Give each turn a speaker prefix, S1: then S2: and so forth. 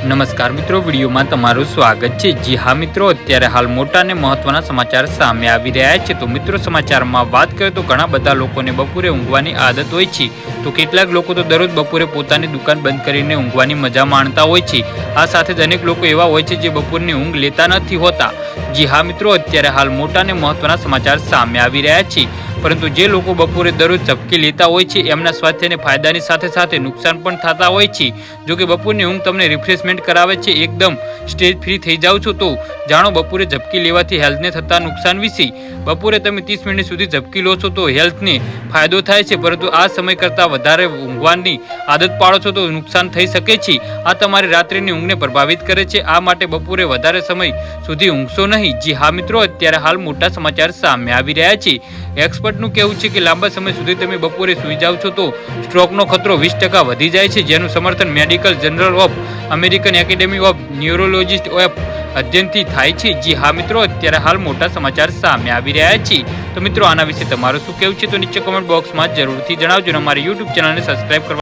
S1: નમસ્કાર મિત્રો, વિડીયોમાં તમારું સ્વાગત છે। જી હા મિત્રો, અત્યારે હાલ મોટા અને મહત્વના સમાચાર સામે આવી રહ્યા છે। તો મિત્રો, સમાચારમાં વાત કરીએ તો ઘણા બધા લોકોને બપોરે ઊંઘવાની આદત હોય છે। તો કેટલાક લોકો તો દરરોજ બપોરે પોતાની દુકાન બંધ કરીને ઊંઘવાની મજા માણતા હોય છે। આ સાથે જ અનેક લોકો એવા હોય છે જે બપોરની ઊંઘ લેતા નથી હોતા। જી હા મિત્રો, અત્યારે હાલ મોટા અને મહત્વના સમાચાર સામે આવી રહ્યા છે। પરંતુ જે લોકો બપોરે દરરોજ ઝપકી લેતા હોય છે એમના સ્વાસ્થ્યને ફાયદાની સાથે સાથે નુકસાન પણ થતા હોય છે। જો કે બપોરની ઊંઘ તમને રિફ્રેશમેન્ટ કરાવે છે, એકદમ સ્ટ્રેસ ફ્રી થઈ જાઓ છો। તો જાણો બપોરે ઝપકી લેવાથી હેલ્થને થતા નુકસાન વિશે। બપોરે તમે 30 મિનિટ સુધી ઝપકી લો છો તો હેલ્થને ફાયદો થાય છે, પરંતુ આ સમય કરતાં વધારે ઊંઘવાની આદત પાડો છો તો નુકસાન થઈ શકે છે। આ તમારી રાત્રિની ઊંઘને પ્રભાવિત કરે છે। આ માટે બપોરે વધારે સમય સુધી ઊંઘશો નહીં। જી હા મિત્રો, અત્યારે હાલ મોટા સમાચાર સામે આવી રહ્યા છે। એક્સપર્ટનું કહેવું છે કે લાંબા સમય સુધી તમે બપોરે સૂઈ જાઓ છો તો સ્ટ્રોકનો ખતરો 20% વધી જાય છે, જેનું સમર્થન medical journal of American academy of neurologist of અધ્યયનથી થાય છે। જી હા મિત્રો, અત્યારે હાલ મોટા સમાચાર સામે આવી રહ્યા છે। તો મિત્રો, આના વિશે તમારું શું કહેવું છે તો નીચે કોમેન્ટ બોક્સમાં જરૂરથી જણાવજો અને અમારી યુટ્યુબ ચેનલને સબસ્ક્રાઇબ કરવા